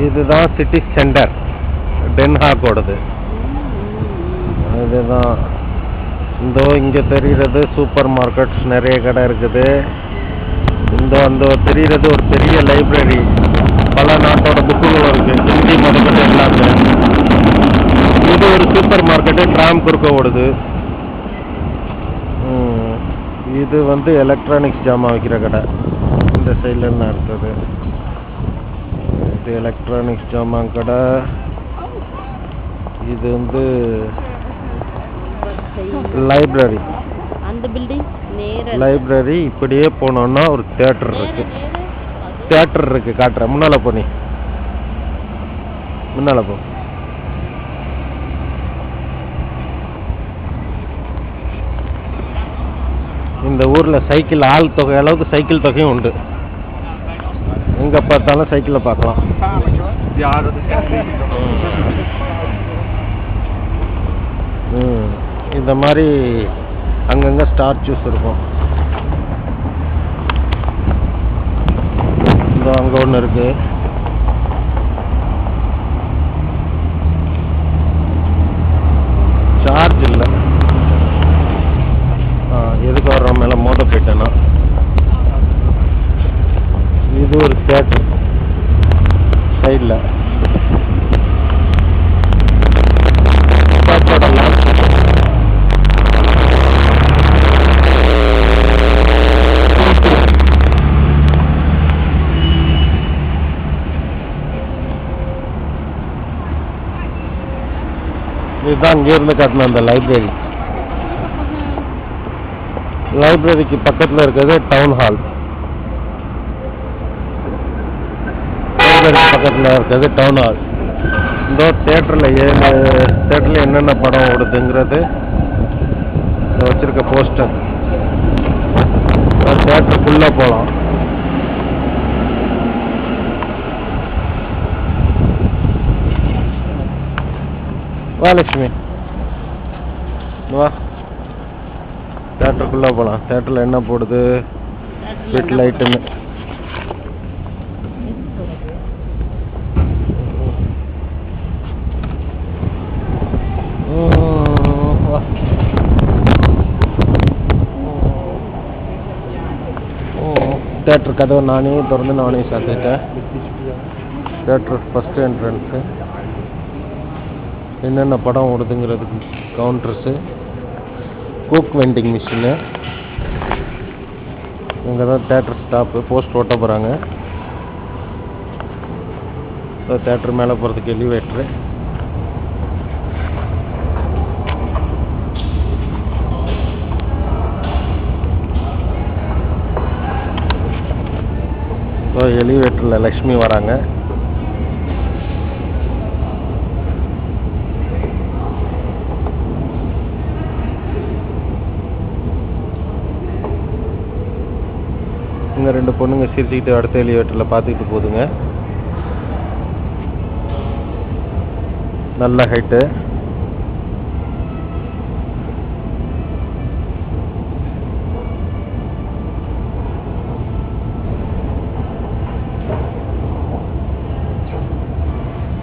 இதுதான் city centre டென்ஹாக்கோடது. இதுதான் இந்தோ இங்கே தெரிகிறது சூப்பர் மார்க்கெட்ஸ் நிறைய கடை இருக்குது. அந்த தெரிகிறது ஒரு பெரிய லைப்ரரி, பல நாட்டோட புக்குகளும் இருக்குது, ஹிந்தி முதற்கொண்டு எல்லாமே. இது ஒரு சூப்பர் மார்க்கெட்டு, ட்ராம் குறுக்க ஓடுது. இது எலக்ட்ரானிக்ஸ் ஜாமான் வைக்கிற கடை. இந்த சைடில் என்ன இருக்குது, இது எலக்ட்ரானிக்ஸ் ஜாமான் கடை. இது லைப்ரரி. அந்த பில்டிங் லைப்ரரி. இப்படியே போனோம்னா ஒரு தியேட்டர் இருக்கு. தியேட்டர் இருக்கு, காட்டுறேன். முன்னால போ, நீ முன்னால போ. இந்த ஊர்ல சைக்கிள் ஆள் தொகை அளவுக்கு சைக்கிள் தொகையும் உண்டு. எங்க பார்த்தாலும் சைக்கிளை பார்க்கலாம். இந்த மாதிரி அங்கங்க ஸ்டார்ச்சூஸ் இருக்கும். அங்க ஒண்ணு இருக்கு. சார்ஜ் இல்லை. எதுக்கு வர்ற மேல மோத போயிட்டேன்னா. இது ஒரு தியேட்டர் சைடில். இதுதான் இங்கிருந்து காட்டின அந்த லைப்ரரி. லைப்ரரிக்கு பக்கத்தில் இருக்கிறது டவுன் ஹால். லைப்ரரிக்கு பக்கத்தில் இருக்கிறது டவுன் ஹால். இந்த தேட்டரில் என்னென்ன படம் ஓடுதுங்கிறது வச்சிருக்க போஸ்டர். தேட்டருக்குள்ளே போகலாம். வா லட்சுமி, வா. தேட்டருக்குள்ளே போகலாம். தேட்டரில் என்ன போடுது, வீட்டில் ஐட்டமு. தேட்டர் கதவை நானே திறந்து நானே சாத்திட்டேன். Theatre first entrance. என்னென்ன படம் ஓடுதுங்கிறதுக்கு கவுண்டர்ஸு, கோக் வெண்டிங் மிஷினு. இங்கே தான் தேட்டர் ஸ்டாப்பு. போஸ்ட் ஓட்ட போகிறாங்க. தேட்டர் மேலே போகிறதுக்கு எலிவேட்ரு. எலிவேட்டரில் லக்ஷ்மி வராங்க. இங்கே ரெண்டு பொண்ணுங்க சிரிச்சுக்கிட்டு அடுத்த எலிவேட்டரில் பார்த்துக்கிட்டு போகுதுங்க. நல்ல ஹைட்டு.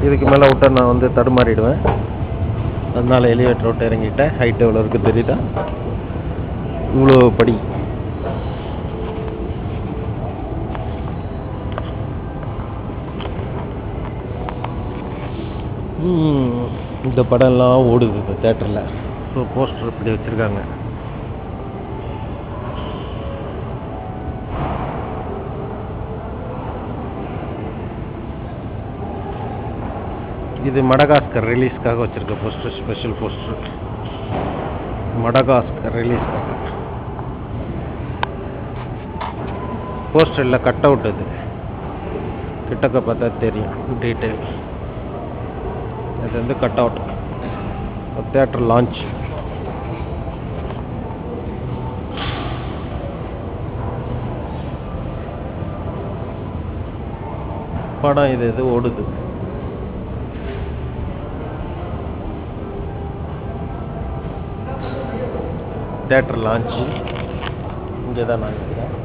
இதுக்கு மேலே விட்டா நான் தடுமாறிடுவேன். அதனால எலிவேட்டர் விட்டு இறங்கிட்டேன். ஹைட் எவ்வளோ இருக்குது தெரியுதா? இவ்வளோ படி. இந்த படம்லாம் ஓடுது இந்த தேட்டரில். ஸோ போஸ்டர் இப்படி வச்சுருக்காங்க. இது மடகாஸ்கர் ரிலீஸ்க்காக வச்சுருக்க போஸ்டர், ஸ்பெஷல் போஸ்டர். மடகாஸ்கர் ரிலீஸ்க்காக போஸ்டரில் கட் அவுட். இது கிட்டக்க பார்த்தா தெரியும் டீட்டெயில். இது கட் அவுட். Theatre launch. படம் இது ஓடுது. தியேட்டர் லான்ச் இங்கே தான் நான் இருக்கிறேன்.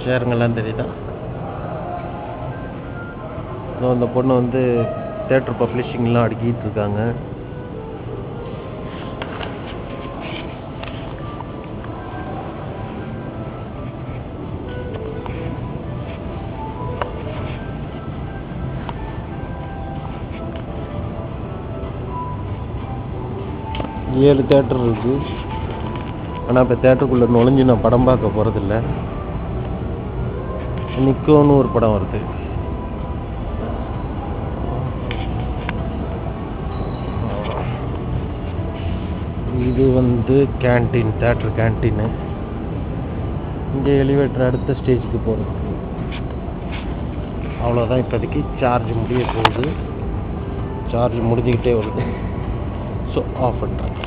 சேருங்கெல்லாம் தெரியுதா? அந்த பொண்ணு வந்து தேட்டர் பப்ளிஷிங்லாம் அடுக்கிட்டு இருக்காங்க. ஏழு தேட்டர் இருக்கு. ஆனால் இப்போ தேட்டருக்குள்ளே நுழைஞ்சு நான் படம் பார்க்க போகிறதில்ல. நிக்கோன்னு ஒரு படம் வருது. இது வந்து கேன்டீன், தேட்டர் கேன்டீனு. இங்கே எலிவேட்டர் அடுத்த ஸ்டேஜுக்கு போகிறது. அவ்வளோதான், இப்போதைக்கு சார்ஜ் முடிய போகுது. சார்ஜ் முடிஞ்சுக்கிட்டே வருது. ஸோ ஆஃப் பண்ணுறேன்.